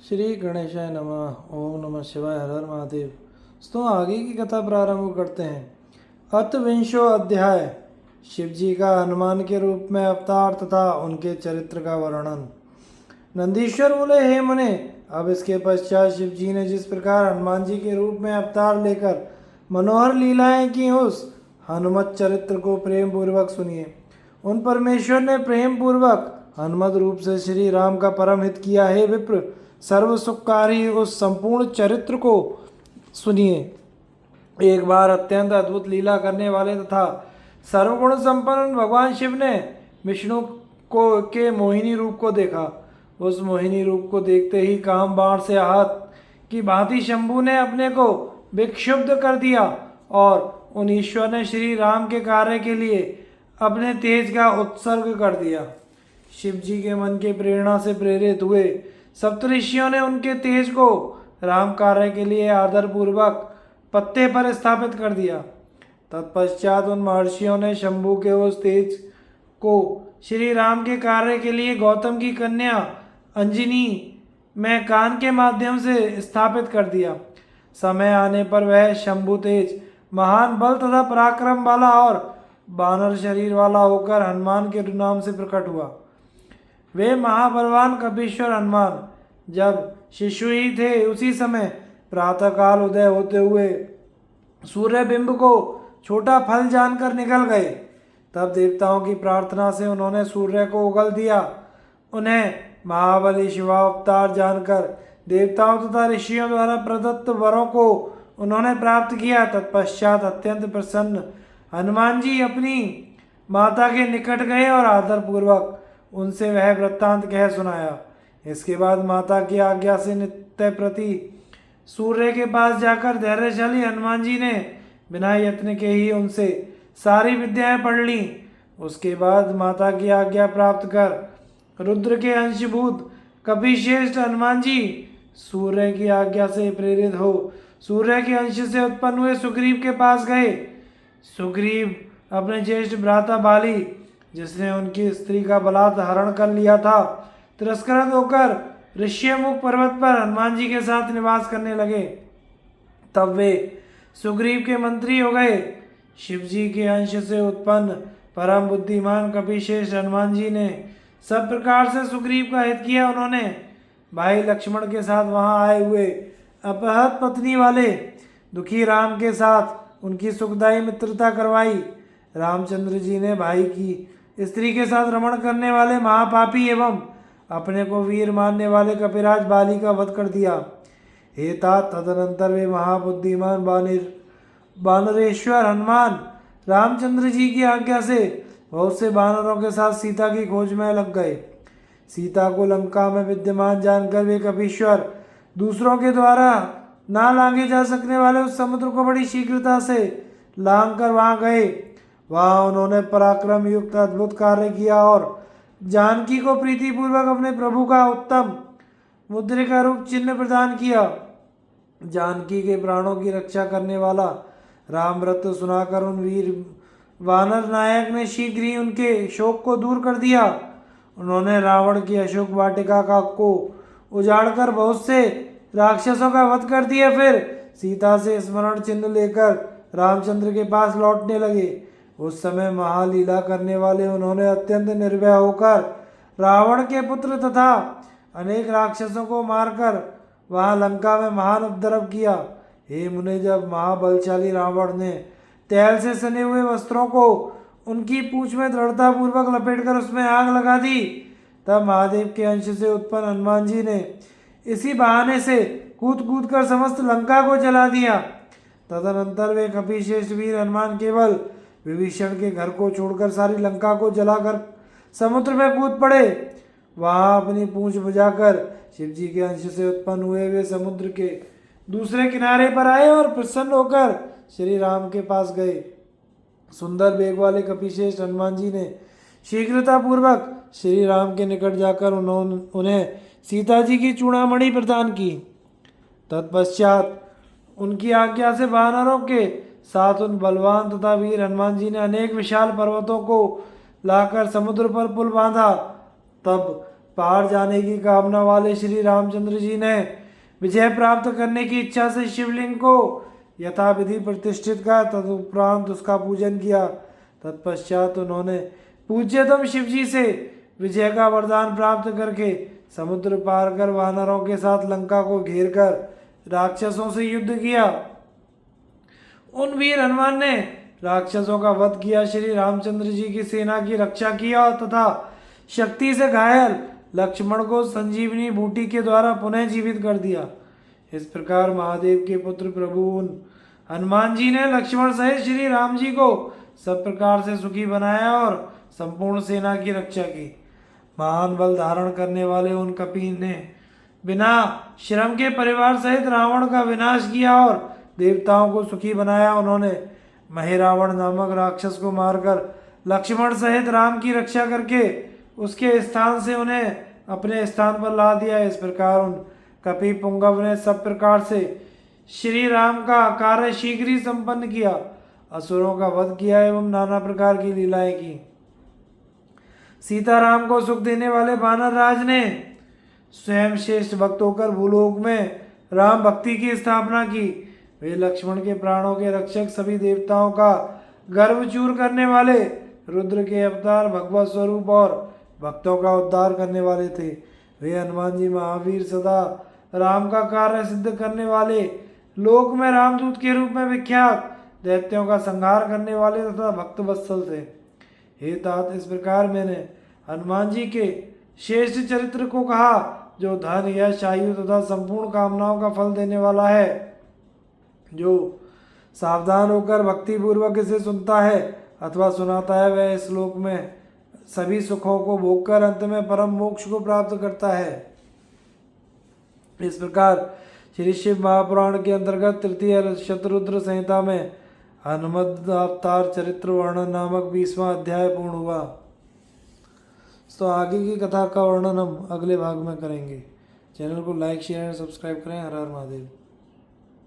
श्री गणेशाय नमः। ओम नमः शिवाय। हर हर महादेव। तो आगे की कथा प्रारंभ करते हैं। अतविंशो अध्याय। शिव जी का हनुमान के रूप में अवतार तथा उनके चरित्र का वर्णन। नंदीश्वर बोले, हे मुने, अब इसके पश्चात शिव जी ने जिस प्रकार हनुमान जी के रूप में अवतार लेकर मनोहर लीलाएं की, उस हनुमत चरित्र को प्रेम पूर्वक सुनिए। उन परमेश्वर ने प्रेम पूर्वक हनुमत रूप से श्री राम का परम हित किया है। विप्र, सर्व सुखकारी उस संपूर्ण चरित्र को सुनिए। एक बार अत्यंत अद्भुत लीला करने वाले तथा सर्वगुण संपन्न भगवान शिव ने विष्णु को के मोहिनी रूप को देखा। उस मोहिनी रूप को देखते ही काम बाण से आहत की भांति शंभु ने अपने को विक्षुब्ध कर दिया और उन ईश्वर ने श्री राम के कार्य के लिए अपने तेज का उत्सर्ग कर दिया। शिव जी के मन के प्रेरणा से प्रेरित हुए सप्तऋषियों ने उनके तेज को राम कार्य के लिए आदर पूर्वक पत्ते पर स्थापित कर दिया। तत्पश्चात उन महर्षियों ने शंभु के उस तेज को श्री राम के कार्य के लिए गौतम की कन्या अंजनी में कान के माध्यम से स्थापित कर दिया। समय आने पर वह शंभु तेज महान बल तथा पराक्रम वाला और बानर शरीर वाला होकर हनुमान के नाम से प्रकट हुआ। वे महाबलवान कपीश्वर हनुमान जब शिशु ही थे, उसी समय प्रातःकाल उदय होते हुए सूर्य बिंब को छोटा फल जानकर निकल गए। तब देवताओं की प्रार्थना से उन्होंने सूर्य को उगल दिया। उन्हें महाबली शिवावतार जानकर देवताओं तथा ऋषियों द्वारा प्रदत्त वरों को उन्होंने प्राप्त किया। तत्पश्चात अत्यंत प्रसन्न हनुमान जी अपनी माता के निकट गए और आदरपूर्वक उनसे वह वृत्तांत कह सुनाया। इसके बाद माता की आज्ञा से नित्य प्रति सूर्य के पास जाकर धैर्यशाली हनुमान जी ने बिना यत्न के ही उनसे सारी विद्याएं पढ़ ली। उसके बाद माता की आज्ञा प्राप्त कर रुद्र के अंशभूत कपिश्रेष्ठ हनुमान जी सूर्य की आज्ञा से प्रेरित हो सूर्य के अंश से उत्पन्न हुए सुग्रीव के पास गए। सुग्रीव अपने ज्येष्ठ भ्राता बाली, जिसने उनकी स्त्री का बलात् हरण कर लिया था, तिरस्कृत होकर ऋष्यमुख पर्वत पर हनुमान जी के साथ निवास करने लगे। तब वे सुग्रीव के मंत्री हो गए। शिव जी के अंश से उत्पन्न परम बुद्धिमान कपिश्रेष्ठ हनुमान जी ने सब प्रकार से सुग्रीव का हित किया। उन्होंने भाई लक्ष्मण के साथ वहां आए हुए अपहत पत्नी वाले दुखी राम के साथ उनकी सुखदायी मित्रता करवाई। रामचंद्र जी ने भाई की स्त्री के साथ रमण करने वाले महापापी एवं अपने को वीर मानने वाले कपिराज बाली का वध कर दिया। हे तात, तदनंतर वे महाबुद्धिमान बानरेश्वर हनुमान रामचंद्र जी की आज्ञा से बहुत से बानरों के साथ सीता की खोज में लग गए। सीता को लंका में विद्यमान जानकर वे कपीश्वर दूसरों के द्वारा ना लांघे जा सकने वाले उस समुद्र को बड़ी शीघ्रता से लांघ कर वहां गए। वहां उन्होंने पराक्रम युक्त अद्भुत कार्य किया और जानकी को प्रीतिपूर्वक अपने प्रभु का उत्तम मुद्रिका रूप चिन्ह प्रदान किया। जानकी के प्राणों की रक्षा करने वाला राम व्रत सुनाकर उन वीर वानर नायक ने शीघ्र ही उनके शोक को दूर कर दिया। उन्होंने रावण की अशोक वाटिका का को उजाड़कर बहुत से राक्षसों का वध कर दिया। फिर सीता से स्मरण चिन्ह लेकर रामचंद्र के पास लौटने लगे। उस समय महालीला करने वाले उन्होंने अत्यंत निर्भय होकर रावण के पुत्र तथा अनेक राक्षसों को मारकर वहां लंका में महान उपद्रव किया। हे मुने, जब महाबलशाली रावण ने तैल से सने हुए वस्त्रों को उनकी पूंछ में दृढ़ता पूर्वक लपेटकर उसमें आग लगा दी, तब महादेव के अंश से उत्पन्न हनुमान जी ने इसी बहाने से कूद कूद कर समस्त लंका को जला दिया। तदनंतर वे कपिश्रेष्ठ वीर हनुमान केवल विभीषण के घर को छोड़कर सारी लंका को जलाकर समुद्र में कूद पड़े। वहां अपनी पूंछ बुझाकर शिव जी के अंश से उत्पन्न हुए वे समुद्र के दूसरे किनारे पर आए और प्रसन्न होकर श्री राम के पास गए। सुंदर बेग वाले कपिश्रेष्ठ हनुमान जी ने शीघ्रता पूर्वक श्री राम के निकट जाकर उन्हें सीता जी की चूड़ामणि प्रदान की। तत्पश्चात उनकी आज्ञा से वानरों के साथ उन बलवान तथा वीर हनुमान जी ने अनेक विशाल पर्वतों को लाकर समुद्र पर पुल बांधा। तब पार जाने की कामना वाले श्री रामचंद्र जी ने विजय प्राप्त करने की इच्छा से शिवलिंग को यथाविधि प्रतिष्ठित किया। तदुपरांत उसका पूजन किया। तत्पश्चात उन्होंने पूज्यतम शिव जी से विजय का वरदान प्राप्त करके समुद्र पार कर वानरों के साथ लंका को घेर कर राक्षसों से युद्ध किया। उन वीर हनुमान ने राक्षसों का वध किया, श्री रामचंद्र जी की सेना की रक्षा किया तथा शक्ति से घायल लक्ष्मण को संजीवनी बूटी के द्वारा पुनः जीवित कर दिया। इस प्रकार महादेव के पुत्र प्रभु उन हनुमान जी ने लक्ष्मण सहित श्री राम जी को सब प्रकार से सुखी बनाया और संपूर्ण सेना की रक्षा की। महान बल धारण करने वाले उन कपि ने बिना श्रम के परिवार सहित रावण का विनाश किया और देवताओं को सुखी बनाया। उन्होंने महिरावण नामक राक्षस को मारकर लक्ष्मण सहित राम की रक्षा करके उसके स्थान से उन्हें अपने स्थान पर ला दिया। इस प्रकार उन कपि पुंगव ने सब प्रकार से श्री राम का कार्य शीघ्र ही संपन्न किया, असुरों का वध किया एवं नाना प्रकार की लीलाएं की। सीताराम को सुख देने वाले वानर राज ने स्वयं श्रेष्ठ भक्त होकर भूलोक में राम भक्ति की स्थापना की। वे लक्ष्मण के प्राणों के रक्षक, सभी देवताओं का गर्व चूर करने वाले, रुद्र के अवतार, भगवत स्वरूप और भक्तों का उद्धार करने वाले थे। वे हनुमान जी महावीर, सदा राम का कार्य सिद्ध करने वाले, लोक में रामदूत के रूप में विख्यात, दैत्यों का संहार करने वाले तथा भक्त वत्सल थे। हे तात, इस प्रकार मैंने हनुमान जी के श्रेष्ठ चरित्र को कहा, जो धन, यश, आयु तथा संपूर्ण कामनाओं का फल देने वाला है। जो सावधान होकर भक्ति पूर्वक इसे सुनता है अथवा सुनाता है, वह इस श्लोक में सभी सुखों को भोगकर अंत में परम मोक्ष को प्राप्त करता है। इस प्रकार श्री शिव महापुराण के अंतर्गत तृतीय शतरुद्र संहिता में हनुमद अवतार चरित्र वर्णन नामक 20वां अध्याय पूर्ण हुआ। तो आगे की कथा का वर्णन हम अगले भाग में करेंगे। चैनल को लाइक, शेयर और सब्सक्राइब करें। हर हर महादेव।